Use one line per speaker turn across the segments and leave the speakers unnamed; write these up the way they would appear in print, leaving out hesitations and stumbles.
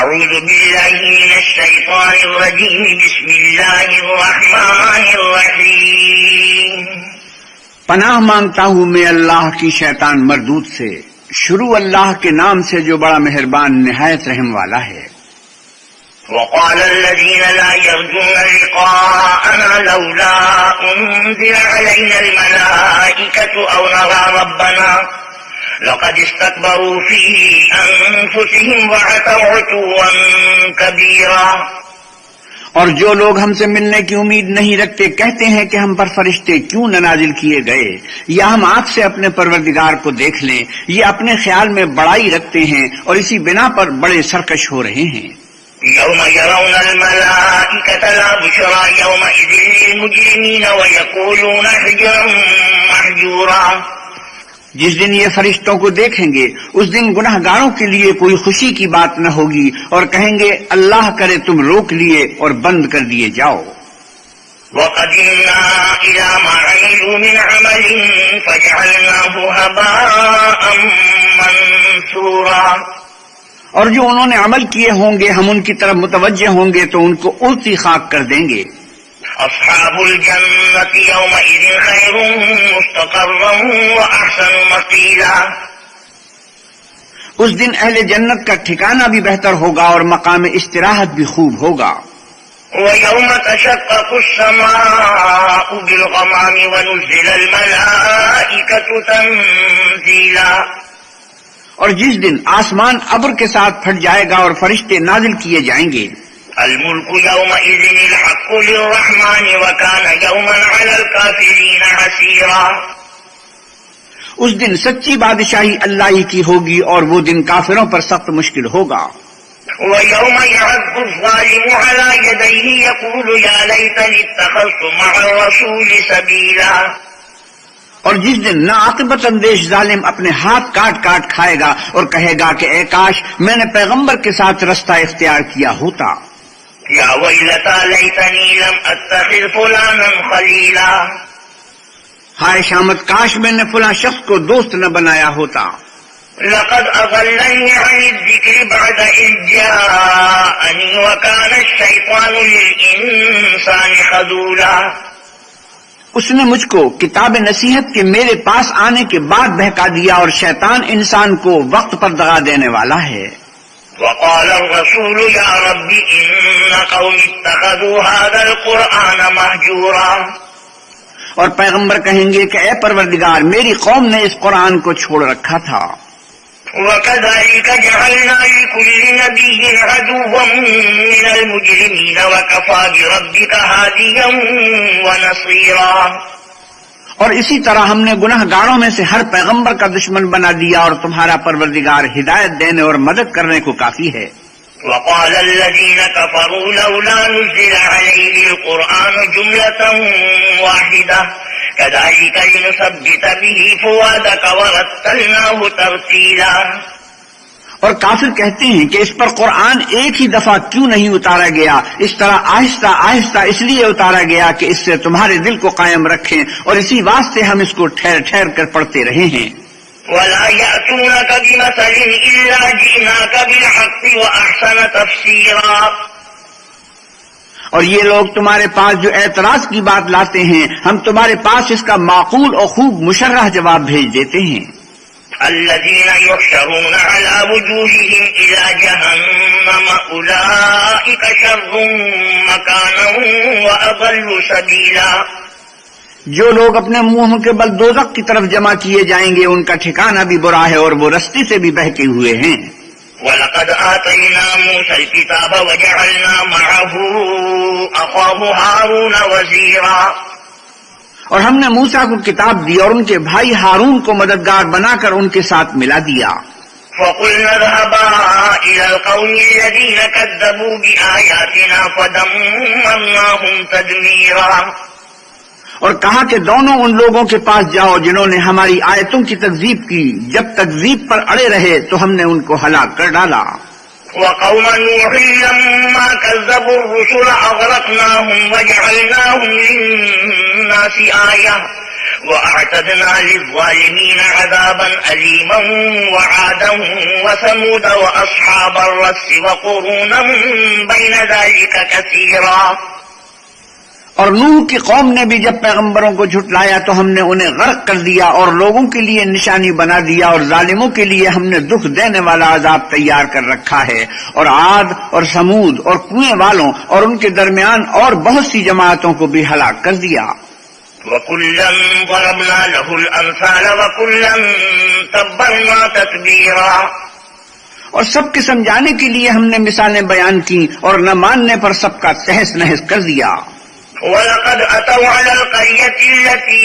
أعوذ بالله من الشيطان الرجيم بسم الله الرحمن الرحيم
پناہ مانگتا ہوں میں اللہ کی شیطان مردود سے. شروع اللہ کے نام سے جو بڑا مہربان نہایت رحم والا ہے.
وقال الذين لا يرجون لقاءنا لولا أنزل علينا الملائكة أو نرى ربنا لقد استكبروا في أنفسهم وعتوا عتوا كبيرا.
اور جو لوگ ہم سے ملنے کی امید نہیں رکھتے کہتے ہیں کہ ہم پر فرشتے کیوں نہ نازل کیے گئے یا ہم آپ سے اپنے پروردگار کو دیکھ لیں. یہ اپنے خیال میں بڑائی رکھتے ہیں اور اسی بنا پر بڑے سرکش ہو رہے ہیں.
يوم يرون الملائكة لا بشرى يومئذ للمجرمين ويقولون حجرا محجورا.
جس دن یہ فرشتوں کو دیکھیں گے اس دن گناہ گاروں کے لیے کوئی خوشی کی بات نہ ہوگی اور کہیں گے اللہ کرے تم روک لیے اور بند کر دیے جاؤ.
وقدمنا إلى ما عملوا من عمل فجعلناه هباء منثورا.
اور جو انہوں نے عمل کیے ہوں گے ہم ان کی طرف متوجہ ہوں گے تو ان کو الٹی خاک کر دیں گے.
أصحاب الجنة يومئذ خير مستقرا وأحسن مقيلا.
اس دن اہل جنت کا ٹھکانہ بھی بہتر ہوگا اور مقام استراحت بھی خوب ہوگا.
ويوم تشقق السماء بالغمام ونزل الملائكة تنزيلا.
اور جس دن آسمان ابر کے ساتھ پھٹ جائے گا اور فرشتے نازل کیے جائیں گے.
الملك يومئذ الحق للرحمن وكان يوما على الكافرين عسيرا.
اس دن سچی بادشاہی اللہ ہی کی ہوگی اور وہ دن کافروں پر سخت مشکل ہوگا.
ويوم يعض الظالم على يديه يقول يا ليتني اتخذت مع الرسول سبيلا.
اور جس دن ناعاقبت اندیش ظالم اپنے ہاتھ کاٹ کاٹ کھائے گا اور کہے گا کہ اے کاش میں نے پیغمبر کے ساتھ رستہ اختیار کیا ہوتا.
یا ویلتا لیتنی لم اتخذ فلانا خلیلا.
ہائے شامت کاش میں نے فلاں شخص کو دوست نہ بنایا ہوتا.
لقد اضلنی عن الذکر بعد اذ جاءنی وکان الشیطان للانسان خذولا.
اس نے مجھ کو کتاب نصیحت کے میرے پاس آنے کے بعد بہکا دیا اور شیطان انسان کو وقت پر دغا دینے والا ہے.
وقال الرسول يا رب ان قوم اتخذوا هذا القرآن مهجورا.
اور پیغمبر کہیں گے کہ اے پروردگار میری قوم نے اس قرآن کو چھوڑ رکھا تھا.
وكذلك جعلنا لكل نبي عدوا من المجرمين وكفى بربك هاديا ونصيرا.
اور اسی طرح ہم نے گناہ گاروں میں سے ہر پیغمبر کا دشمن بنا دیا اور تمہارا پروردگار ہدایت دینے اور مدد کرنے کو کافی ہے.
وقال الذين كفروا لولا نزل عليه القرآن جملة واحدة كذلك لنثبت به فؤادك ورتلناه ترتيلا.
اور کافر کہتے ہیں کہ اس پر قرآن ایک ہی دفعہ کیوں نہیں اتارا گیا، اس طرح آہستہ آہستہ اس لیے اتارا گیا کہ اس سے تمہارے دل کو قائم رکھیں اور اسی واسطے ہم اس کو ٹھہر ٹھہر کر پڑھتے رہے ہیں.
ولا يأتونك بمثل إلا جئناك بالحق وأحسن تفسيرا.
اور یہ لوگ تمہارے پاس جو اعتراض کی بات لاتے ہیں ہم تمہارے پاس اس کا معقول اور خوب مشرح جواب بھیج دیتے ہیں.
الذين يحشرون على وجوههم إلى جهنم أولئك شر مكانا وأضل سبيلا.
جو لوگ اپنے منہ کے بل دوزخ کی طرف جمع کیے جائیں گے ان کا ٹھکانہ بھی برا ہے اور وہ رستے سے بھی بہکے ہوئے ہیں.
وَلَقَدْ آتَيْنَا مُوسَى الْكِتَابَ وَجَعَلْنَا مَعَهُ أَخَاهُ هَارُونَ وَزِيرًا.
اور ہم نے موسیٰ کو کتاب دی اور ان کے بھائی ہارون کو مددگار بنا کر ان کے ساتھ ملا دیا.
فَقُلْنَا اذْهَبَا إِلَى الْقَوْمِ الَّذِينَ كَذَّبُوا بِآيَاتِنَا فَدَمَّرْنَاهُمْ تَدْمِيرًا.
اور کہا کہ دونوں ان لوگوں کے پاس جاؤ جنہوں نے ہماری آیتوں کی تکذیب کی، جب تکذیب پر اڑے رہے تو ہم نے ان کو ہلاک کر ڈالا.
وقوم نوح لما كذبوا الرسل أغرقناهم وجعلناهم للناس آية وأعتدنا للظالمين عذابا أليما وعادا وثمود وأصحاب الرس وقرونا بين ذلك كثيرا.
اور نوح کی قوم نے بھی جب پیغمبروں کو جھٹلایا تو ہم نے انہیں غرق کر دیا اور لوگوں کے لیے نشانی بنا دیا، اور ظالموں کے لیے ہم نے دکھ دینے والا عذاب تیار کر رکھا ہے. اور عاد اور سمود اور کنویں والوں اور ان کے درمیان اور بہت سی جماعتوں کو بھی ہلاک کر دیا.
وَكُلًّا ضَرَبْنَا لَهُ الْأَمْثَالَ وَكُلًّا تَبَّرْنَا تَتْبِيرًا.
اور سب کے سمجھانے کے لیے ہم نے مثالیں بیان کی اور نہ ماننے پر سب کا تہس نہس کر دیا.
وَلَقَدْ أَتَوْا عَلَى الْقَرْيَةِ الَّتِي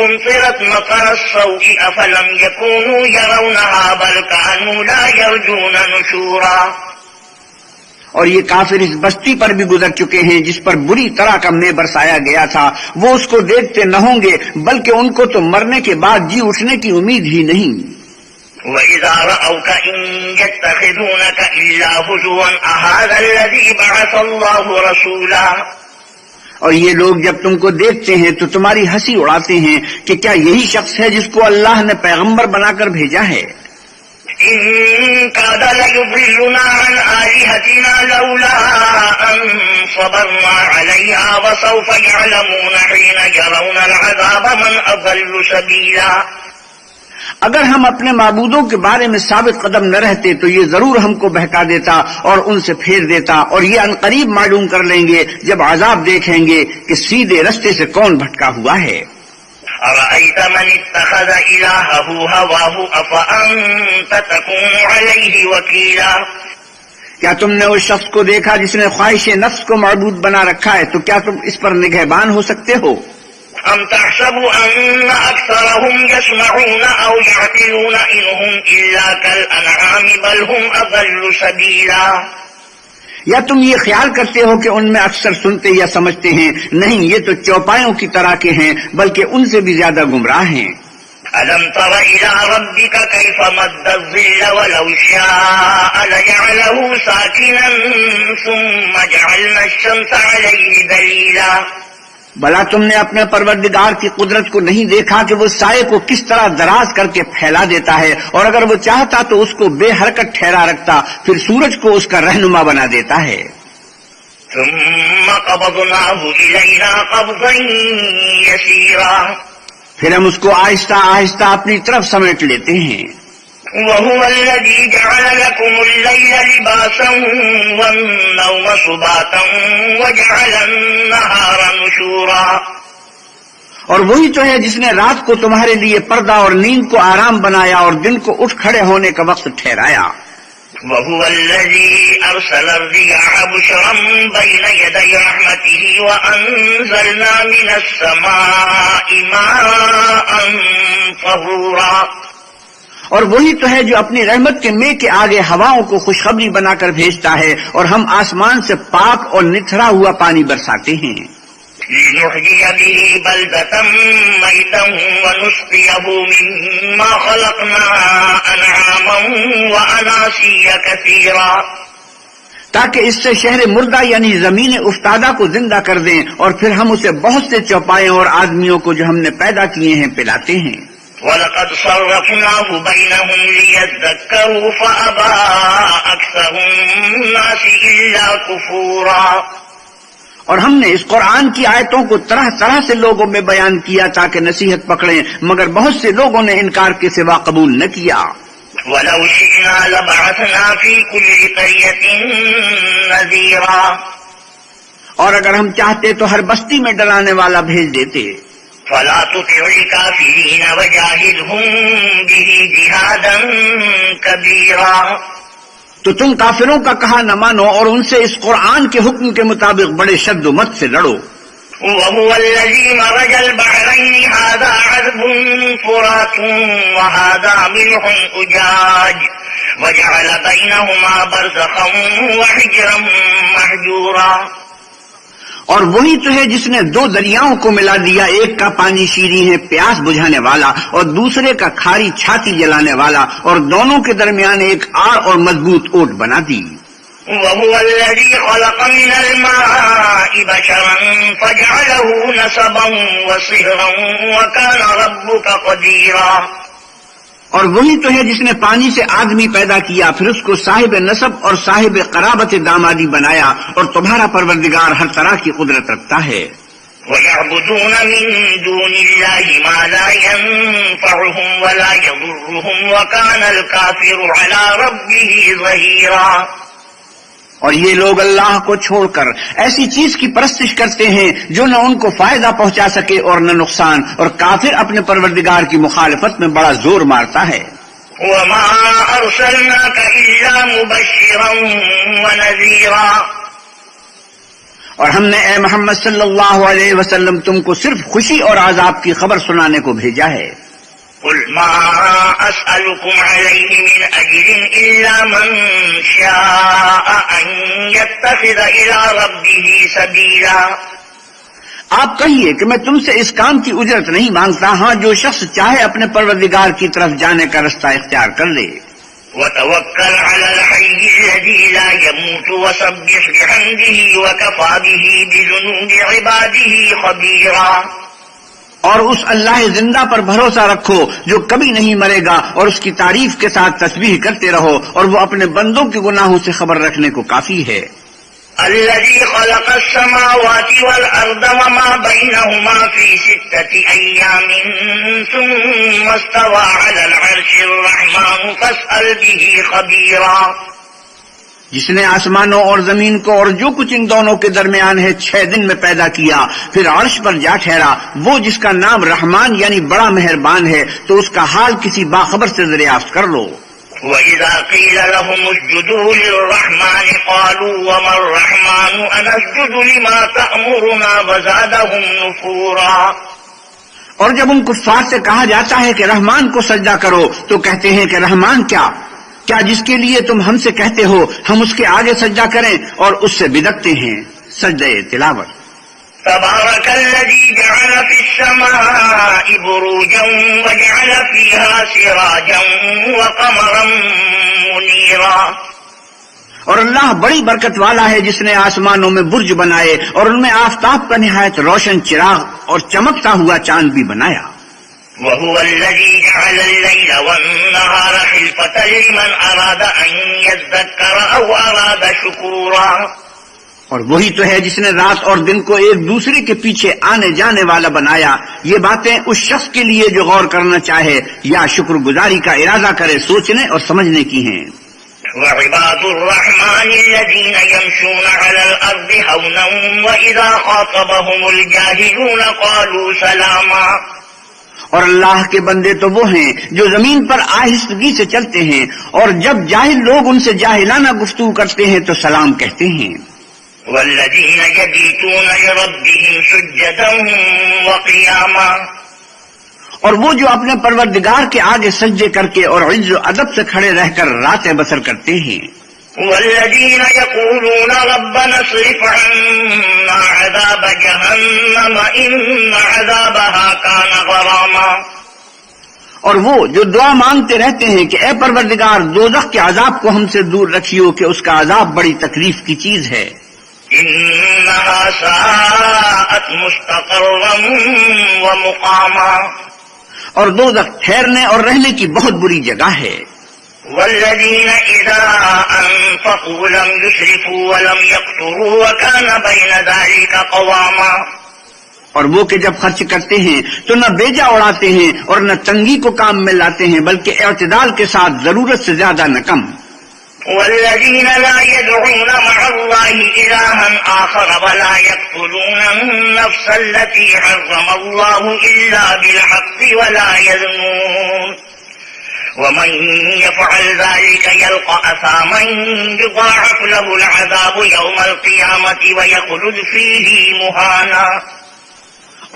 أُمْطِرَتْ مَطَرَ السَّوْءِ أَفَلَمْ يَكُونُوا يَرَوْنَهَا بَلْ كَانُوا لَا يَرْجُونَ نُشُورًا.
اور یہ کافر اس بستی پر بھی گزر چکے ہیں جس پر بری طرح کا مے برسایا گیا تھا، وہ اس کو دیکھتے نہ ہوں گے بلکہ ان کو تو مرنے کے بعد جی اٹھنے کی امید ہی نہیں.
وَإِذَا رَأَوْكَ إِن يَتَّخِذُونَكَ إِلَّا هُزُوًا أَهَذَا الَّذِي بَعَثَ اللَّهُ رَسُولًا.
اور یہ لوگ جب تم کو دیکھتے ہیں تو تمہاری ہنسی اڑاتے ہیں کہ کیا یہی شخص ہے جس کو اللہ نے پیغمبر بنا کر بھیجا ہے.
إِن كَادَ لَيُضِلُّنَا عَنْ آلِهَتِنَا لَوْلَا أَن صَبَرْنَا عَلَيْهَا وَسَوْفَ يَعْلَمُونَ حِينَ يَرَوْنَ الْعَذَابَ مَنْ أَضَلُّ سَبِيلًا.
اگر ہم اپنے معبودوں کے بارے میں ثابت قدم نہ رہتے تو یہ ضرور ہم کو بہکا دیتا اور ان سے پھیر دیتا، اور یہ عنقریب معلوم کر لیں گے جب عذاب دیکھیں گے کہ سیدھے رستے سے کون بھٹکا ہوا ہے.
أَرَأَيْتَ مَنِ اتَّخَذَ إِلَٰهَهُ هَوَاهُ أَفَأَنتَ تَكُونُ عَلَيْهِ وَكِيلًا.
کیا تم نے اس شخص کو دیکھا جس نے خواہش نفس کو معبود بنا رکھا ہے، تو کیا تم اس پر نگہبان ہو سکتے ہو؟
أَمْ تَحْسَبُ أَنَّ أَكْثَرَهُمْ يَسْمَعُونَ أَوْ يَعْقِلُونَ إِنْ هُمْ إِلَّا كَالْأَنْعَامِ بَلْ هُمْ أَضَلُّ سَبِيلًا.
یا تم یہ خیال کرتے ہو کہ ان میں اکثر سنتے یا سمجھتے ہیں؟ نہیں، یہ تو چوپایوں کی طرح کے ہیں بلکہ ان سے بھی زیادہ گمراہ ہیں.
أَلَمْ تَرَ إِلَىٰ رَبِّكَ كَيْفَ مَدَّ الظِّلَّ وَلَوْ شَاءَ لَجَعَلَهُ سَاكِنًا ثُمَّ جَعَلْنَا الشَّمْسَ عَلَيْهِ دَلِيلًا.
بھلا تم نے اپنے پروردگار کی قدرت کو نہیں دیکھا کہ وہ سائے کو کس طرح دراز کر کے پھیلا دیتا ہے، اور اگر وہ چاہتا تو اس کو بے حرکت ٹھہرا رکھتا، پھر سورج کو اس کا رہنما بنا دیتا ہے.
ثُمَّ قَبَضْنَاهُ إِلَيْنَا قَبْضًا يَسِيرًا.
پھر ہم اس کو آہستہ آہستہ اپنی طرف سمیٹ لیتے ہیں.
وَهُوَ الَّذِي جَعَلَ لَكُمُ اللَّيْلَ لِبَاسًا وَالنَّوْمَ سُبَاتًا وَجَعَلَ النَّهَارَ نُشُورًا.
اور وہی تو ہے جس نے رات کو تمہارے لیے پردہ اور نیند کو آرام بنایا اور دن کو اٹھ کھڑے ہونے کا وقت ٹھہرایا.
وَهُوَ الَّذِي أَرْسَلَ الرِّيَاحَ بُشْرًا بَيْنَ يَدَيْ رَحْمَتِهِ وَأَنزَلْنَا مِنَ السَّمَاءِ مَاءً طَهُورًا.
اور وہی تو ہے جو اپنی رحمت کے مے کے آگے ہواؤں کو خوشخبری بنا کر بھیجتا ہے، اور ہم آسمان سے پاک اور نتھرا ہوا پانی برساتے ہیں.
لِنُحْيِيَ بِهِ بَلْدَةً مَيْتًا وَنُسْقِيَهُ مِمَّا خَلَقْنَا أَنْعَامًا وَأَنَاسِيَّ كَثِيرًا.
تاکہ اس سے شہر مردہ یعنی زمین افتادہ کو زندہ کر دیں، اور پھر ہم اسے بہت سے چوپائے اور آدمیوں کو جو ہم نے پیدا کیے ہیں پلاتے ہیں.
وَلَقَدْ صَرَّفْنَاهُ بَيْنَهُمْ لِيَذَّكَّرُوا فَأَبَىٰ أَكْثَرُ النَّاسِ إِلَّا كُفُورًا.
اور ہم نے اس قرآن کی آیتوں کو طرح طرح سے لوگوں میں بیان کیا تاکہ نصیحت پکڑیں، مگر بہت سے لوگوں نے انکار کے سوا قبول نہ کیا.
وَلَوْ شِئْنَا لَبَعَثْنَا فِي كُلِّ قَرْيَةٍ نَذِيرًا.
اور اگر ہم چاہتے تو ہر بستی میں ڈرانے والا بھیج دیتے.
فَلَا تُطِعِ الْكَافِرِينَ وَجَاهِدْهُم بِهِ جِهَادًا كَبِيرًا.
تو تم کافروں کا کہا نہ مانو اور ان سے اس قرآن کے حکم کے مطابق بڑے شد و مت سے لڑو.
وَهُوَ الَّذِي مَرَجَ الْبَحْرَيْنِ هَٰذَا عَذْبٌ فُرَاتٌ وَهَٰذَا مِلْحٌ أُجَاجٌ وَجَعَلَ بَيْنَهُمَا بَرْزَخًا وَحِجْرًا مَّحْجُورًا.
اور وہی تو ہے جس نے دو دریاؤں کو ملا دیا، ایک کا پانی شیریں ہے پیاس بجھانے والا اور دوسرے کا کھاری چھاتی جلانے والا، اور دونوں کے درمیان ایک آڑ اور مضبوط اوٹ بنا دی.
وهو الذي خلق من الماء بشرا فجعله نسبا وصهرا وكان ربك قديرا.
اور وہی تو ہے جس نے پانی سے آدمی پیدا کیا، پھر اس کو صاحب نسب اور صاحب قرابت دامادی بنایا، اور تمہارا پروردگار ہر طرح کی قدرت رکھتا ہے.
وَيَعْبُدُونَ مِن دُونِ اللَّهِ مَا لَا يَنفَعُهُمْ وَلَا يَضُرُّهُمْ وَكَانَ الْكَافِرُ عَلَى رَبِّهِ ظَهِيرًا.
اور یہ لوگ اللہ کو چھوڑ کر ایسی چیز کی پرستش کرتے ہیں جو نہ ان کو فائدہ پہنچا سکے اور نہ نقصان، اور کافر اپنے پروردگار کی مخالفت میں بڑا زور مارتا ہے.
وَمَا أَرْسَلْنَاكَ إِلَّا مُبَشِّرًا وَنَذِيرًا.
اور ہم نے اے محمد صلی اللہ علیہ وسلم تم کو صرف خوشی اور عذاب کی خبر سنانے کو بھیجا ہے.
قُلْ مَا أَسْأَلُكُمْ عَلَيْهِ مِنْ أَجْرٍ إِلَّا مَنْ شَاءَ أَنْ يَتَّخِذَ إِلَى رَبِّهِ سَبِيلًا.
آپ کہیے کہ میں تم سے اس کام کی اجرت نہیں مانگتا، ہاں جو شخص چاہے اپنے پروردگار کی طرف جانے کا رستہ اختیار کر لے.
وَتَوَكَّلْ عَلَى الْحَيِّ الَّذِي لَا يَمُوتُ وَسَبِّحْ بِحَمْدِهِ وَكَفَى بِهِ بِذُنُوبِ عِبَادِهِ خَبِيرًا.
اور اس اللہ زندہ پر بھروسہ رکھو جو کبھی نہیں مرے گا، اور اس کی تعریف کے ساتھ تسبیح کرتے رہو، اور وہ اپنے بندوں کے گناہوں سے خبر رکھنے کو کافی ہے.
الذي خلق السماوات والأرض وما بينهما في 6 أيام ثم استوى على العرش الرحمن فاسأل به خبيرا.
جس نے آسمانوں اور زمین کو اور جو کچھ ان دونوں کے درمیان ہے 6 دن میں پیدا کیا، پھر عرش پر جا ٹھہرا، وہ جس کا نام رحمان یعنی بڑا مہربان ہے، تو اس کا حال کسی باخبر سے دریافت کر لو.
وَإِذَا قِيلَ لَهُمُ اسْجُدُوا لِلرَّحْمَنِ قَالُوا وَمَا الرَّحْمَنُ أَنَسْجُدُ لِمَا تَأْمُرُنَا وَزَادَهُمْ نُفُورًا.
اور جب ان کفار سے کہا جاتا ہے کہ رحمان کو سجدہ کرو تو کہتے ہیں کہ رحمان کیا جس کے لیے تم ہم سے کہتے ہو ہم اس کے آگے سجدہ کریں، اور اس سے بدکتے ہیں. سجدہ تلاوت.
تبارك الذي جعل في السماء بروجا وجعل فيها سراجا وقمرا منيرا.
اور اللہ بڑی برکت والا ہے جس نے آسمانوں میں برج بنائے اور ان میں آفتاب کا نہایت روشن چراغ اور چمکتا ہوا چاند بھی بنایا.
وهو الذي جعل الليل والنهار خلفة لمن أراد أن يذكر أو أراد شكورا.
اور وہی تو ہے جس نے رات اور دن کو ایک دوسرے کے پیچھے آنے جانے والا بنایا. یہ باتیں اس شخص کے لیے جو غور کرنا چاہے یا شکر گزاری کا ارادہ کرے، سوچنے اور سمجھنے کی ہیں.
وعباد الرحمن الذين يمشون على الأرض هونا وإذا خاطبهم الجاهلون قالوا سلاما.
اور اللہ کے بندے تو وہ ہیں جو زمین پر آہستگی سے چلتے ہیں، اور جب جاہل لوگ ان سے جاہلانہ گفتگو کرتے ہیں تو سلام کہتے ہیں.
والذین یبیتون لربهم سجدا وقیاما.
اور وہ جو اپنے پروردگار کے آگے سجدے کر کے اور عز و ادب سے کھڑے رہ کر راتیں بسر کرتے ہیں.
والذین یقولون ربنا اصرف عنا عذاب جہنم ان عذابها کان غراما.
اور وہ جو دعا مانگتے رہتے ہیں کہ اے پروردگار دوزخ کے عذاب کو ہم سے دور رکھیو کہ اس کا عذاب بڑی تکلیف کی چیز ہے.
انها ساءت مستقرا ومقاما.
اور دوزخ ٹھہرنے اور رہنے کی بہت بری جگہ ہے.
والذین اذا انفقوا لم يسرفوا ولم يقتروا وكان بين ذلك قواما.
اور وہ کہ جب خرچ کرتے ہیں تو نہ بیجا اڑاتے ہیں اور نہ تنگی کو کام میں لاتے ہیں، بلکہ اعتدال کے ساتھ ضرورت سے زیادہ نہ کم.
والذین لا يدعون مع الله إلها آخر ولا يقتلون النفس التي حرم الله إلا بالحق ولا يزنون ومن يفعل ذلك يلقى أثاما يضاعف له العذاب يوم القيامة ويخلد فيه مهانا.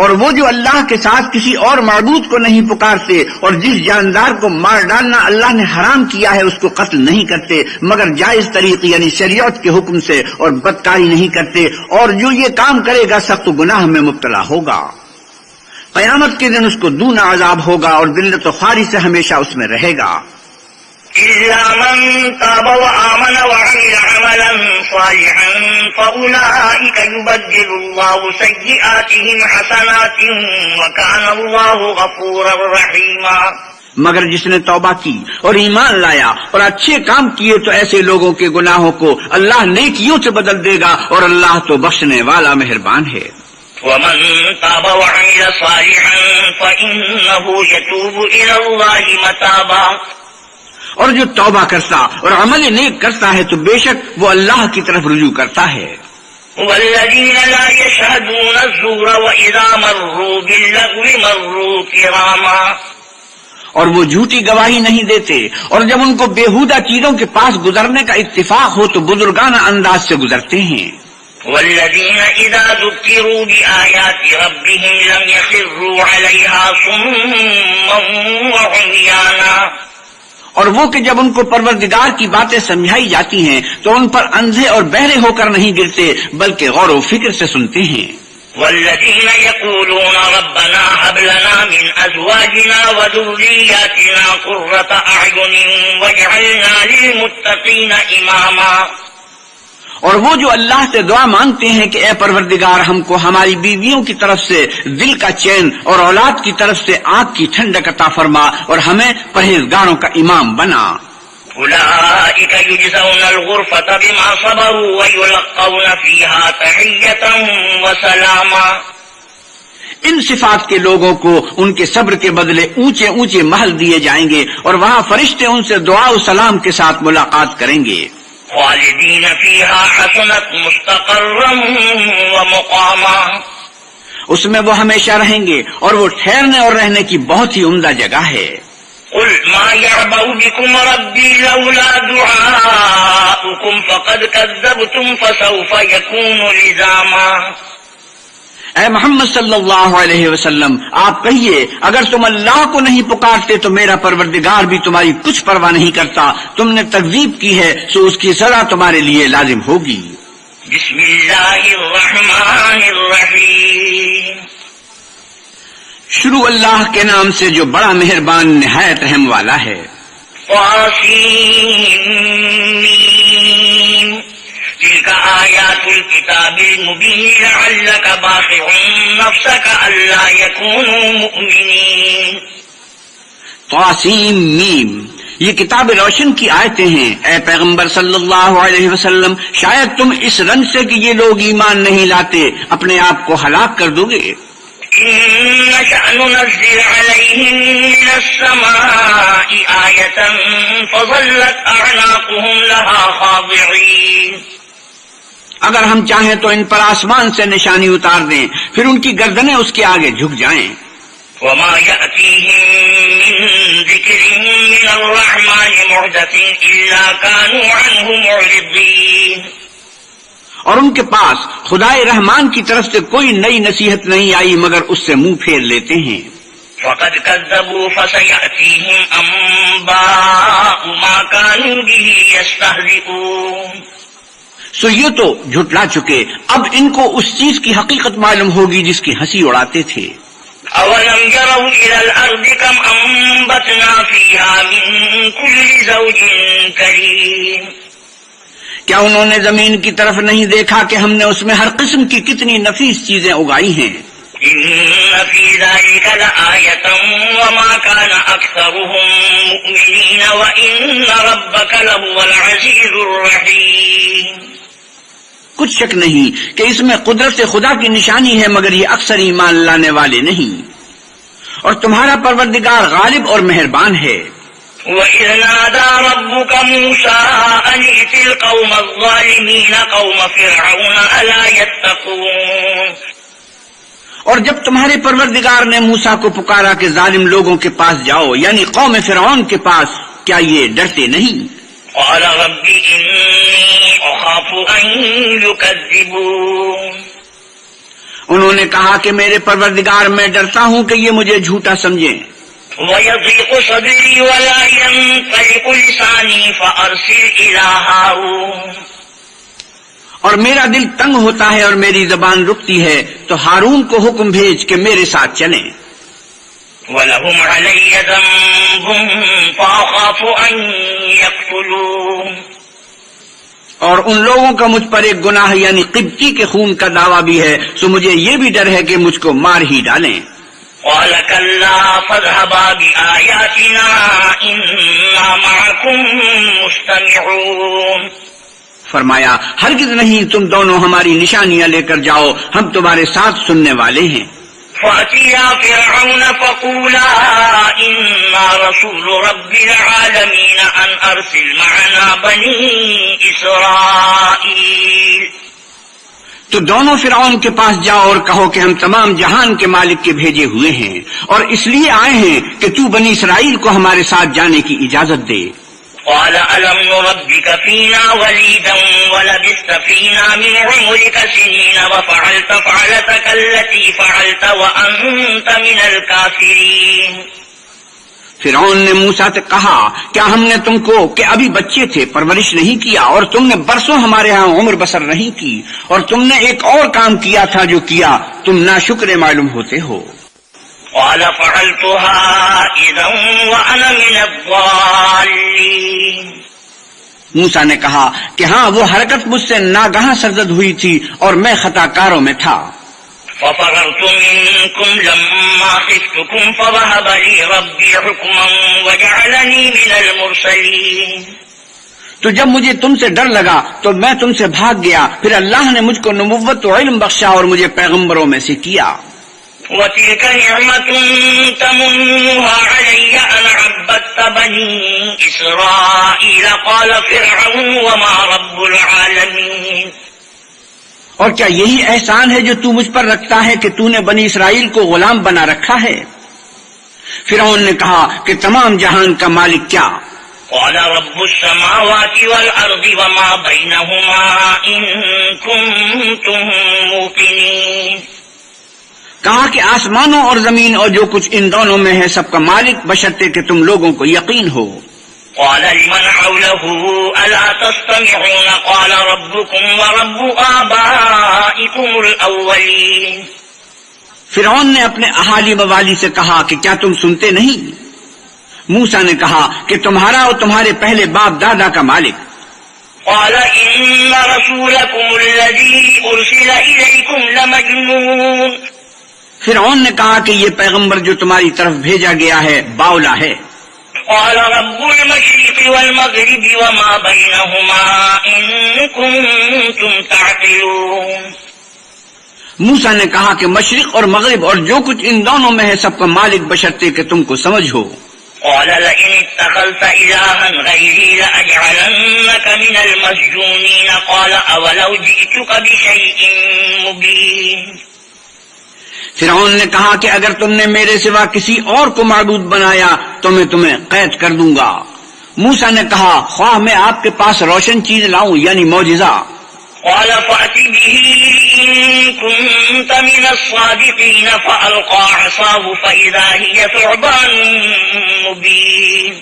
اور وہ جو اللہ کے ساتھ کسی اور معبود کو نہیں پکارتے اور جس جاندار کو مار ڈالنا اللہ نے حرام کیا ہے اس کو قتل نہیں کرتے مگر جائز طریقے یعنی شریعت کے حکم سے، اور بدکاری نہیں کرتے، اور جو یہ کام کرے گا سخت گناہ میں مبتلا ہوگا. قیامت کے دن اس کو دونا عذاب ہوگا اور ذلت و خواری سے ہمیشہ اس میں رہے گا.
إلا من تاب وآمن وعمل عملا صالحا فأولئك يبدل الله سيئاتهم حسنات وكان الله غفورا رحيما.
مگر جس نے توبہ کی اور ایمان لایا اور اچھے کام کیے تو ایسے لوگوں کے گناہوں کو اللہ نیکیوں سے بدل دے گا اور اللہ تو بخشنے والا مہربان ہے.
ومن تاب وعمل صالحا فإنه يتوب إلى الله متابا.
اور جو توبہ کرتا اور عمل نیک کرتا ہے تو بے شک وہ اللہ کی طرف رجوع کرتا ہے.
والذین لا يشهدون الزور وإذا مروا باللغو مروا كراما.
اور وہ جھوٹی گواہی نہیں دیتے اور جب ان کو بیہودہ چیزوں کے پاس گزرنے کا اتفاق ہو تو بزرگانہ انداز سے گزرتے ہیں.
والذین اذا ذکروا بآیات ربهم لم يخروا علیہا صما وعمیانا.
اور وہ کہ جب ان کو پروردگار کی باتیں سمجھائی جاتی ہیں تو ان پر اندھے اور بہرے ہو کر نہیں گرتے بلکہ غور و فکر سے سنتے ہیں.
والذین یقولون ربنا هب لنا من ازواجنا وذریاتنا قرة اعین واجعلنا للمتقین اماما.
اور وہ جو اللہ سے دعا مانگتے ہیں کہ اے پروردگار ہم کو ہماری بیویوں کی طرف سے دل کا چین اور اولاد کی طرف سے آنکھ کی ٹھنڈک عطا فرما اور ہمیں پرہیزگاروں کا امام بنا.
اولئک یجزون الغرفة بما صبروا ویلقون فیہا تحیۃ وسلاما.
ان صفات کے لوگوں کو ان کے صبر کے بدلے اونچے اونچے محل دیے جائیں گے اور وہاں فرشتے ان سے دعا و سلام کے ساتھ ملاقات کریں گے.
خالدین فیہا حسنت مستقرا ومقاما.
اس میں وہ ہمیشہ رہیں گے اور وہ ٹھہرنے اور رہنے کی بہت ہی عمدہ جگہ ہے.
قل ما يعبأ بكم ربي لولا دعاؤكم فقد كذبتم فسوف يكون لزاما.
اے محمد صلی اللہ علیہ وسلم آپ کہیے اگر تم اللہ کو نہیں پکارتے تو میرا پروردگار بھی تمہاری کچھ پرواہ نہیں کرتا. تم نے تکذیب کی ہے سو اس کی سزا تمہارے لیے لازم ہوگی.
بسم اللہ الرحمن الرحیم.
شروع اللہ کے نام سے جو بڑا مہربان نہایت رحم والا ہے.
تلك آیات الكتاب المبین لعلک باخع نفسک الا یکونوا مؤمنین.
طاسیم میم یہ کتاب روشن کی آیتیں ہیں. اے پیغمبر صلی اللہ علیہ وسلم شاید تم اس رنج سے کہ یہ لوگ ایمان نہیں لاتے اپنے آپ کو ہلاک کر دو گے.
إن نشأ ننزل عليهم من السماء آية فظلت أعناقهم لها خاضعين.
اگر ہم چاہیں تو ان پر آسمان سے نشانی اتار دیں پھر ان کی گردنیں اس کے آگے جھک جائیں.
وما يأتيهم من ذكر من الرحمن محدث إلا كانوا عنه معرضين.
اور ان کے پاس خدائے رحمان کی طرف سے کوئی نئی نصیحت نہیں آئی مگر اس سے منہ پھیر لیتے ہیں.
فقد كذبوا فسيأتيهم أنباء ما كانوا به يستهزئون.
سو یہ تو جھٹلا چکے اب ان کو اس چیز کی حقیقت معلوم ہوگی جس کی ہنسی اڑاتے تھے.
أولم يروا إلى الأرض كم أنبتنا فيها من كل زوج كريم.
کیا انہوں نے زمین کی طرف نہیں دیکھا کہ ہم نے اس میں ہر قسم کی کتنی نفیس چیزیں اگائی ہیں.
إن في ذلك لآية وما كان أكثرهم مؤمنين وإن ربك لهو العزيز الرحيم.
کچھ شک نہیں کہ اس میں قدرت خدا کی نشانی ہے مگر یہ اکثر ایمان لانے والے نہیں. اور تمہارا پروردگار غالب اور مہربان ہے.
وَإِذْ نَادَى رَبُّكَ مُوسَىٰ أَنِ ائْتِ الْقَوْمَ الظَّالِمِينَ قَوْمَ فِرْعَوْنَ أَلَا يَتَّقُونَ.
اور جب تمہارے پروردگار نے موسیٰ کو پکارا کہ ظالم لوگوں کے پاس جاؤ یعنی قوم فرعون کے پاس کیا یہ ڈرتے نہیں.
قَالَ رَبِّ إِنِّي أَخَافُ أَن يُكَذِّبُونِ.
انہوں نے کہا کہ میرے پروردگار میں ڈرتا ہوں کہ یہ مجھے جھوٹا سمجھیں.
وَيَضِيقُ صَدْرِي وَلَا يَنطَلِقُ لِسَانِي فَأَرْسِلْ إِلَىٰ هَارُونَ.
اور میرا دل تنگ ہوتا ہے اور میری زبان رکتی ہے تو ہارون کو حکم بھیج کہ میرے ساتھ چلیں.
وَلَهُمْ عَلَيَّ ذَنبٌ منهم فأخاف أن يقتلون.
اور ان لوگوں کا مجھ پر ایک گناہ یعنی قبطی کے خون کا دعویٰ بھی ہے، سو مجھے یہ بھی ڈر ہے کہ مجھ کو مار ہی ڈالیں.
قال كلا فاذهبا بآياتنا إنا معكم مستمعون.
فرمایا ہرگز نہیں، تم دونوں ہماری نشانیاں لے کر جاؤ، ہم تمہارے ساتھ سننے والے ہیں.
فأتيا فرعون فقولا إنا رسول رب العالمين أن أرسل معنا بني إسرائيل.
تو دونوں فرعون کے پاس جاؤ اور کہو کہ ہم تمام جہان کے مالک کے بھیجے ہوئے ہیں اور اس لیے آئے ہیں کہ تو بنی اسرائیل کو ہمارے ساتھ جانے کی اجازت دے.
قال ألم نربك فينا وليدا ولبثت فينا من عمرك سنين وفعلت فعلتك التي فعلت وأنت من الكافرين.
فرعون نے موسیٰ سے کہا کیا ہم نے تم کو کہ ابھی بچے تھے پرورش نہیں کیا اور تم نے برسوں ہمارے ہاں عمر بسر نہیں کی اور تم نے ایک اور کام کیا تھا جو کیا تم ناشکر معلوم ہوتے ہو.
قال فعلتها إذا وأنا من الضالين.
موسیٰ نے کہا کہ ہاں وہ حرکت مجھ سے ناگہاں سرزد ہوئی تھی اور میں خطا کاروں میں تھا.
ففررت منكم لما خفتكم فوهب لي ربي حكما وجعلني من المرسلين.
تو جب مجھے تم سے ڈر لگا تو میں تم سے بھاگ گیا، پھر اللہ نے مجھ کو نبوت و علم بخشا اور مجھے پیغمبروں میں سے کیا.
وتلك نعمة تمنها علي أن عبدت بني إسرائيل. قال فرعون وما رب العالمين.
اور کیا یہی احسان ہے جو تو مجھ پر رکھتا ہے کہ تو نے بنی اسرائیل کو غلام بنا رکھا ہے؟ فرعون نے کہا کہ تمام جہان کا مالک کیا؟
قال رب السماوات والأرض وما بينهما إن كنتم موقنين.
کہا کہ آسمانوں اور زمین اور جو کچھ ان دونوں میں ہے سب کا مالک بشرطے کہ تم لوگوں کو یقین ہو.
قال لمن حوله ألا تستمعون قال ربكم ورب آبائكم الأولين.
فرعون نے اپنے اہالی موالی سے کہا کہ کیا تم سنتے نہیں؟ موسیٰ نے کہا کہ تمہارا اور تمہارے پہلے باپ دادا کا مالک.
قال إن رسولكم الذي أرسل إليكم لمجنون.
فرعون نے کہا کہ یہ پیغمبر جو تمہاری طرف بھیجا گیا ہے باولا ہے.
قال رب المشرق والمغرب وما بينهما إن كنتم تعقلون.
موسیٰ نے کہا کہ مشرق اور مغرب اور جو کچھ ان دونوں میں ہے سب کا مالک بشرطے کہ تم کو سمجھ ہو.
قال لئن اتخذت إلها غيري لأجعلنك من المسجونين. قال أولو جئتك بشيء مبين.
فرعون نے کہا کہ اگر تم نے میرے سوا کسی اور کو معبود بنایا تو میں تمہیں قید کر دوں گا. موسیٰ نے کہا خواہ میں آپ کے پاس روشن چیز لاؤں یعنی معجزہ.
قال فأت به إن كنت من الصادقين. فألقى عصاه فإذا هي ثعبان مبين.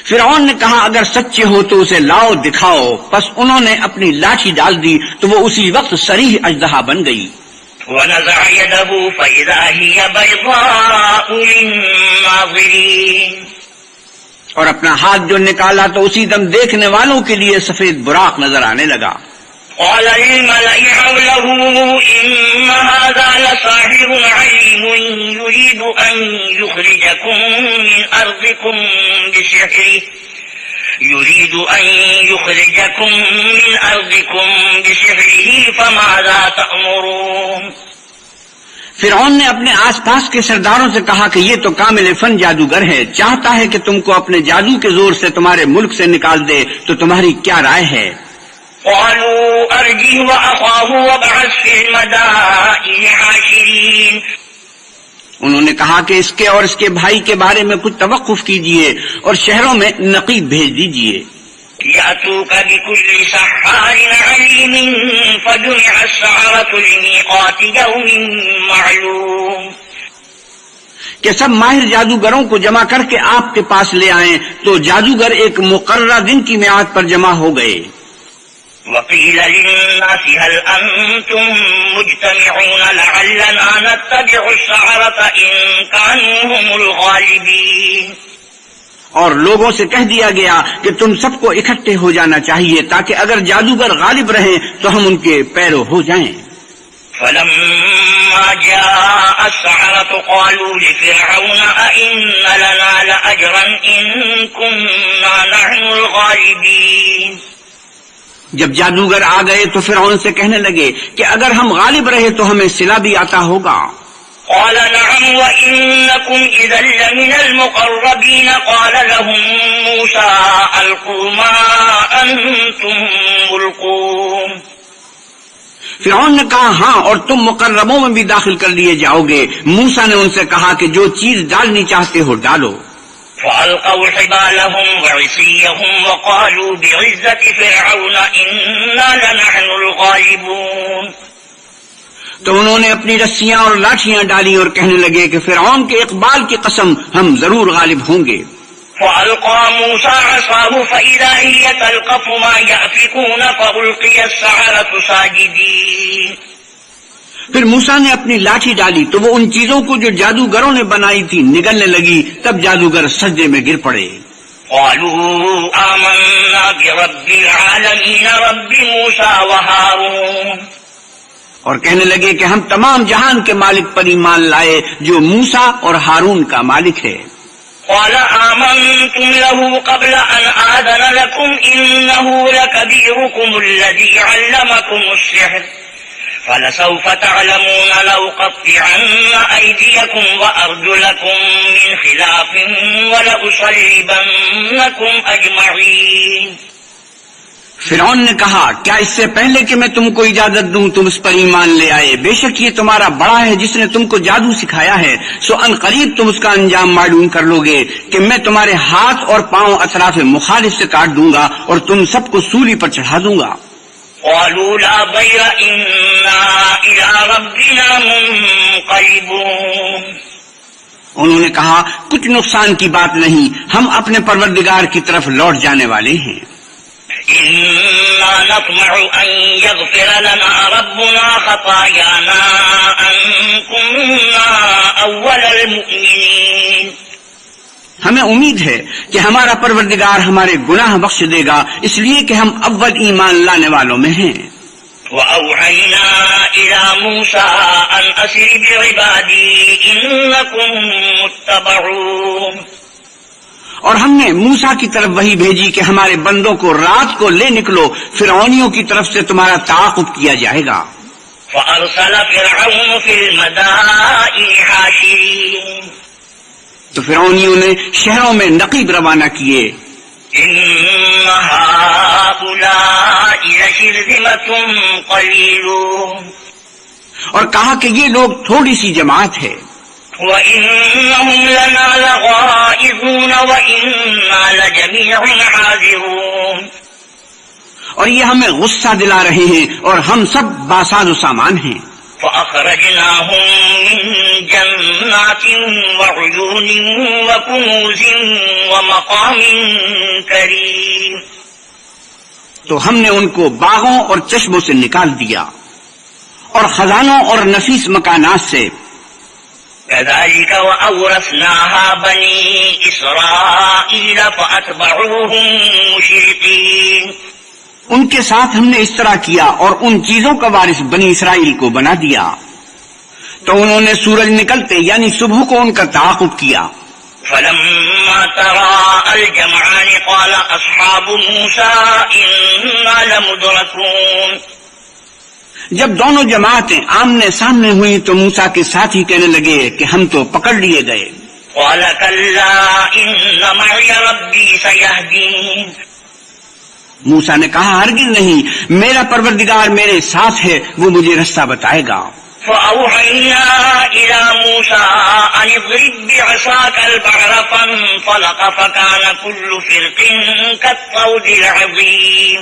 فرعون نے کہا اگر سچے ہو تو اسے لاؤ دکھاؤ. پس انہوں نے اپنی لاٹھی ڈال دی تو وہ اسی وقت صریح اژدہا بن گئی.
ونزع يده فإذا هي بيضاء للناظرين.
اور اپنا ہاتھ جو نکالا تو اسی دم دیکھنے والوں کے لیے سفید براق نظر آنے لگا.
قال للملأ حوله إن هذا لساحر عليم يريد أن يخرجكم من أرضكم بسحره فماذا تأمرون.
فرعون نے اپنے آس پاس کے سرداروں سے کہا کہ یہ تو کامل فن جادوگر ہے، چاہتا ہے کہ تم کو اپنے جادو کے زور سے تمہارے ملک سے نکال دے، تو تمہاری کیا رائے ہے؟
قالوا أرجه وأخاه وابعث في المدائن حاشرين.
انہوں نے کہا کہ اس کے اور اس کے بھائی کے بارے میں کچھ توقف کیجئے اور شہروں میں نقیب بھیج دیجئے.
يأتوك بكل سحار عليم. فجمع السحرة لميقات يوم معلوم.
کہ سب ماہر جادوگروں کو جمع کر کے آپ کے پاس لے آئیں تو جادوگر ایک مقررہ دن کی میعاد پر جمع ہو گئے.
وقيل للناس هل أنتم مجتمعون لعلنا نتبع السحرة إن كانوا هم الغالبين.
اور لوگوں سے کہہ دیا گیا کہ تم سب کو اکٹھے ہو جانا چاہیے تاکہ اگر جادوگر غالب رہیں تو ہم ان کے پیرو ہو جائیں۔
فلما جاء السحرة قالوا لفرعون أئن لنا لأجرا إن كنا نحن الغالبين۔
جب جادوگر آ گئے تو فرعون سے کہنے لگے کہ اگر ہم غالب رہے تو ہمیں صلہ بھی عطا ہوگا۔
قال نعم وإنكم إذا لمن المقربين۔ قال لهم موسى ألقوا ما أنتم ملقون۔
فرعون نے کہا ہاں، اور تم مقربوں میں بھی داخل کر لیے جاؤ گے۔ موسیٰ نے ان سے کہا کہ جو چیز ڈالنی چاہتے ہو ڈالو۔
فألقوا حبالهم وعصيهم وقالوا بعزة فرعون إنا لنحن الغالبون۔
تو انہوں نے اپنی رسیاں اور لاٹھیاں ڈالی اور کہنے لگے کہ فرعون کے اقبال کی قسم ہم ضرور غالب ہوں گے۔
فألقى موسى عصاه فإذا هي تلقف ما يأفكون فألقي السحرة ساجدين۔
پھر موسیٰ نے اپنی لاٹھی ڈالی تو وہ ان چیزوں کو جو جادوگروں نے بنائی تھی نگلنے لگی، تب جادوگر سجدے میں گر پڑے۔
قالوا آمنا برب العالمين رب موسى وهارون۔
اور کہنے لگے کہ ہم تمام جہان کے مالک پر ایمان لائے جو موسیٰ اور ہارون کا مالک ہے۔
قال آمنتم له قبل أن آذن لكم إنه لكبيركم الذي علمكم السحر فلسوف تعلمون لأقطعن أيديكم وأرجلكم من خلاف ولأصلبنكم أجمعين۔
فرعون نے کہا کیا اس سے پہلے کہ میں تم کو اجازت دوں تم اس پر ایمان لے آئے؟ بے شک یہ تمہارا بڑا ہے جس نے تم کو جادو سکھایا ہے، سو ان قریب تم اس کا انجام معلوم کر لو گے کہ میں تمہارے ہاتھ اور پاؤں اطراف مخالف سے کاٹ دوں گا اور تم سب کو سولی پر چڑھا دوں گا۔
قالوا لا ضير إنا إلى ربنا منقلبون۔
انہوں نے کہا کچھ نقصان کی بات نہیں، ہم اپنے پروردگار کی طرف لوٹ جانے والے ہیں۔
إنا نطمع أن يغفر لنا ربنا خطايانا أن كنا أول المؤمنين۔
ہمیں امید ہے کہ ہمارا پروردگار ہمارے گناہ بخش دے گا، اس لیے کہ ہم اول ایمان لانے والوں میں ہیں۔
وأوحينا إلى موسى أن أسر بعبادي إنكم متبعون۔
اور ہم نے موسیٰ کی طرف وحی بھیجی کہ ہمارے بندوں کو رات کو لے نکلو، فرعونیوں کی طرف سے تمہارا تعاقب کیا جائے گا۔
فأرسل فرعون في المدائن حاشرين۔
تو فرعونیوں نے شہروں میں نقیب روانہ کیے۔
إن هؤلاء لشرذمة قليلون۔
اور کہا کہ یہ لوگ تھوڑی سی جماعت ہے۔
وَإِنَّهُمْ لَنَا لَغَائِظُونَ وَإِنَّا لَجَمِيعٌ حَاذِرُونَ۔
اور یہ ہمیں غصہ دلا رہے ہیں اور ہم سب باساز و سامان ہیں۔
فَأَخْرَجْنَاهُمْ مِنْ جَنَّاتٍ وَعُيُونٍ وَكُنُوزٍ وَمَقَامٍ كَرِيمٍ۔
تو ہم نے ان کو باغوں اور چشموں سے نکال دیا اور خزانوں اور نفیس مکانات سے۔
كذلك وأورثناها بني إسرائيل فأتبعوهم مشرقين۔
ان کے ساتھ ہم نے اس طرح کیا اور ان چیزوں کا وارث بنی اسرائیل کو بنا دیا۔ تو انہوں نے سورج نکلتے یعنی صبح کو ان کا تعاقب کیا۔
فلما تراءى الجمعان قال أصحاب موسى إنا لمدركون۔
جب دونوں جماعتیں آمنے سامنے ہوئی تو موسیٰ کے ساتھی کہنے لگے کہ ہم تو پکڑ لیے گئے۔
قال كلا إن معي ربي سيهدين۔
موسیٰ نے کہا ہرگز نہیں، میرا پروردگار میرے ساتھ ہے، وہ مجھے رستہ بتائے گا۔
فأوحينا إلى موسى أن اضرب بعصاك البحر فانفلق فكان كل فرق كالطود العظيم۔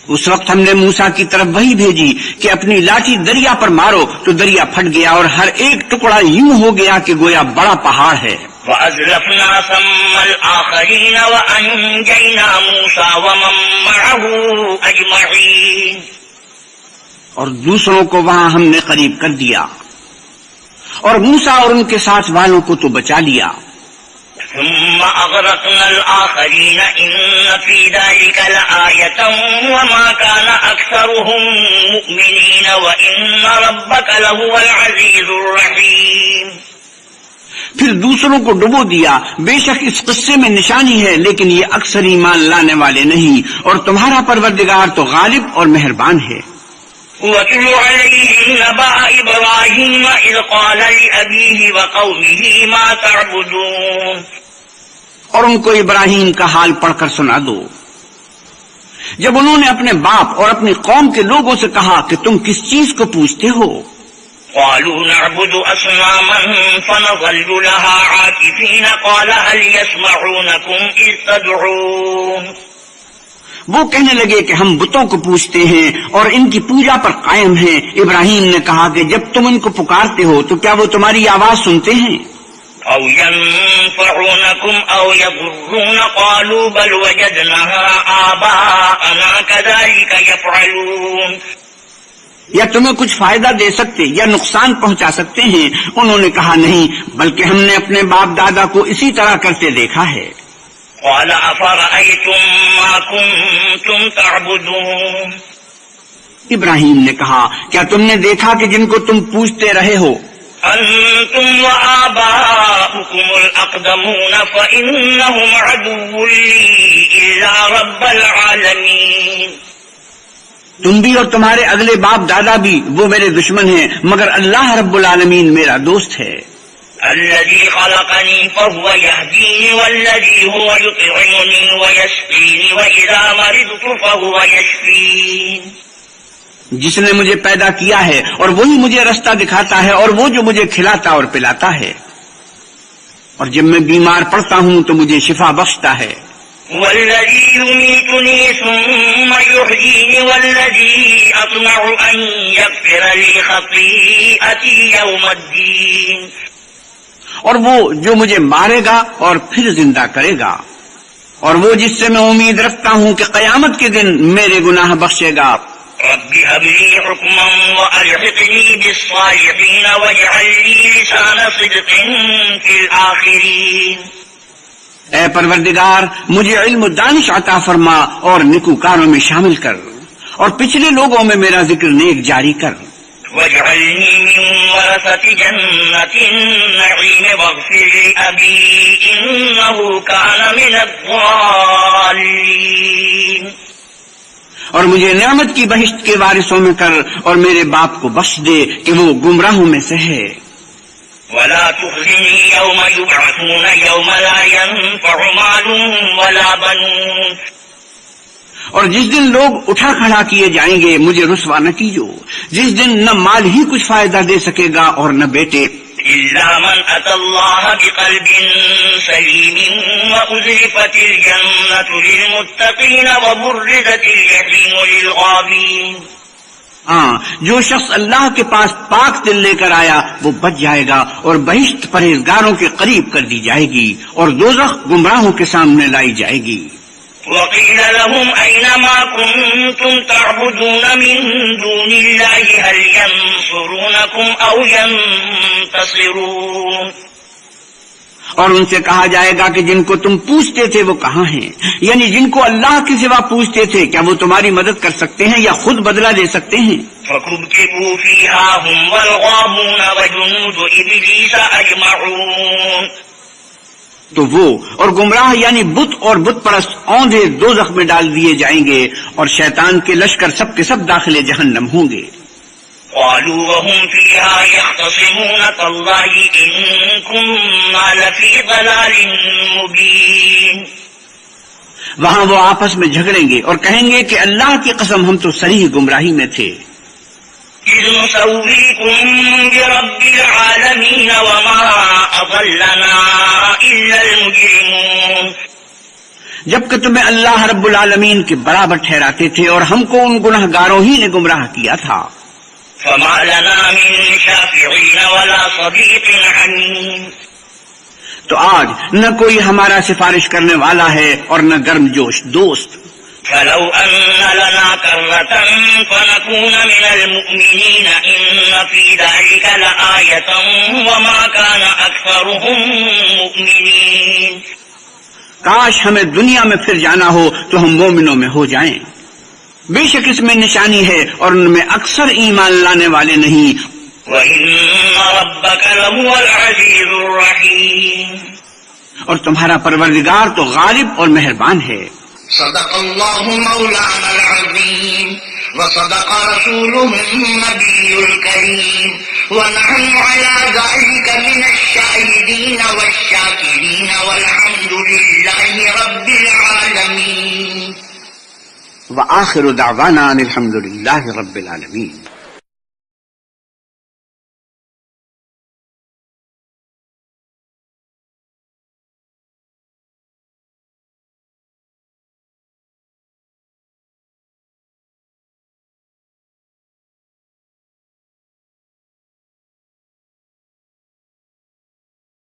اس وقت ہم نے موسیٰ کی طرف وہی بھیجی کہ اپنی لاٹھی دریا پر مارو تو دریا پھٹ گیا اور ہر ایک ٹکڑا یوں ہو گیا کہ گویا بڑا پہاڑ ہے۔
وَأَزْلَفْنَا ثَمَّ الْآخَرِينَ وَأَنْجَيْنَا مُوسَى وَمَن مَّعَهُ أَجْمَعِينَ۔
اور دوسروں کو وہاں ہم نے قریب کر دیا اور موسیٰ اور ان کے ساتھ والوں کو تو بچا لیا۔
ثم أغرقنا الآخرين إن في ذلك لآية وما كان أكثرهم مؤمنين وإن ربك لهو العزيز الرحيم.
پھر دوسروں کو ڈبو دیا. بے شک اس قصے میں نشانی ہے لیکن یہ اکثر ایمان لانے والے نہیں، اور تمہارا پروردگار تو غالب اور مہربان ہے.
وَاتْلُ عَلَيْهِمْ نَبَأَ إِبْرَاهِيمَ إِذْ قَالَ لِأَبِيهِ وَقَوْمِهِ مَا تَعْبُدُونَ.
اور ان کو ابراہیم کا حال پڑھ کر سنا دو جب انہوں نے اپنے باپ اور اپنی قوم کے لوگوں سے کہا کہ تم کس چیز کو پوجتے ہو.
قالوا نعبد أصناما فنظل لها عاكفين قال هل يسمعونكم إذ تدعون.
وہ کہنے لگے کہ ہم بتوں کو پوجتے ہیں اور ان کی پوجا پر قائم ہیں. ابراہیم نے کہا کہ جب تم ان کو پکارتے ہو تو کیا وہ تمہاری آواز سنتے ہیں؟
أو ينفعونكم أو يضرون قالوا بل وجدنا آباءنا كذلك يفعلون.
یا تمہیں کچھ فائدہ دے سکتے یا نقصان پہنچا سکتے ہیں؟ انہوں نے کہا نہیں، بلکہ ہم نے اپنے باپ دادا کو اسی طرح کرتے دیکھا ہے.
قال أفرأيتم ما كنتم تعبدون.
ابراہیم نے کہا کیا تم نے دیکھا کہ جن کو تم پوجتے رہے ہو؟
أنتم وآباؤكم الأقدمون فإنهم عدو لي إلا رب العالمين.
تم بھی اور تمہارے اگلے باپ دادا بھی وہ میرے دشمن ہیں، مگر اللہ رب العالمین میرا دوست ہے.
الذي خلقني فهو يهديني والذي هو يطعمني ويسقيني وإذا مرضت فهو يشفين.
جس نے مجھے پیدا کیا ہے اور وہی مجھے رستہ دکھاتا ہے، اور وہ جو مجھے کھلاتا اور پلاتا ہے، اور جب میں بیمار پڑتا ہوں تو مجھے شفا بخشتا ہے.
والذي يميتني ثم يحييني والذي أطمع أن يغفر لي خطيئتي يوم الدين.
اور وہ جو مجھے مارے گا اور پھر زندہ کرے گا، اور وہ جس سے میں امید رکھتا ہوں کہ قیامت کے دن میرے گناہ بخشے گا.
رب هب لي حكما وألحقني بالصالحين واجعل لي لسان صدق في الآخرين.
اے پروردگار مجھے علم و دانش عطا فرما اور نیکوکاروں میں شامل کر، اور پچھلے لوگوں میں میرا ذکر نیک جاری کر.
واجعلني من ورثة جنة النعيم واغفر لأبي إنه كان من الضالين.
اور مجھے نعمت کی بہشت کے وارثوں میں کر، اور میرے باپ کو بخش دے کہ وہ گمراہوں میں سے ہے.
ولا تخزني يوم يبعثون يوم لا ينفع مال ولا بنون.
اور جس دن لوگ اٹھا کھڑا کیے جائیں گے مجھے رسوا نہ کیجو، جس دن نہ مال ہی کچھ فائدہ دے سکے گا اور نہ بیٹے.
إلا من أتى الله بقلب سليم وأزلفت الجنة للمتقين وبرزت الجحيم للغابين.
ہاں، جو شخص اللہ کے پاس پاک دل لے کر آیا وہ بچ جائے گا، اور بہشت پرہیزگاروں کے قریب کر دی جائے گی، اور دوزخ گمراہوں کے سامنے لائی جائے گی.
وقيل لهم أين ما كنتم تعبدون من دون الله هل ينصرونكم أو ينتصرون.
اور ان سے کہا جائے گا کہ جن کو تم پوچھتے تھے وہ کہاں ہیں، یعنی جن کو اللہ کے سوا پوچھتے تھے کیا وہ تمہاری مدد کر سکتے ہیں یا خود بدلہ دے سکتے ہیں؟
فكبكبوا فيها هم والغاوون وجنود إبليس أجمعون.
تو وہ اور گمراہ یعنی بت اور بت پرست اوندھے دوزخ میں ڈال دیے جائیں گے، اور شیطان کے لشکر سب کے سب داخل جہنم ہوں گے.
قالوا وهم فيها يختصمون تالله إن كنا لفي ضلال مبين.
وہاں وہ آپس میں جھگڑیں گے اور کہیں گے کہ اللہ کی قسم ہم تو صریح گمراہی میں تھے.
إذ نسويكم برب العالمين وما أضلنا إلا المجرمون.
جبکہ تمہیں اللہ رب العالمین کے برابر ٹھہراتے تھے اور ہم کو ان گناہ گاروں ہی نے گمراہ کیا تھا.
فما لنا من شافعين ولا صديق حميم.
تو آج نہ کوئی ہمارا سفارش کرنے والا ہے اور نہ گرم جوش دوست.
فلو أن لنا كرة فنكون من المؤمنين إن في ذلك لآية وما كان أكثرهم مؤمنين.
کاش ہمیں دنیا میں پھر جانا ہو تو ہم مومنوں میں ہو جائیں. بے شک اس میں نشانی ہے اور ان میں اکثر ایمان لانے والے نہیں.
وَإِنَّ رَبَّكَ لَهُوَ الْعَزِيزُ الرَّحِيمُ.
اور تمہارا پروردگار تو غالب اور مہربان ہے.
صدق اللہ مولانا العظیم وصدق رسوله النبی الکریم ونحن على ذلك من الشاہدین والشاکرین والحمد للہ رب العالمین.
وآخر دعوانا ان الحمد للہ رب العالمین.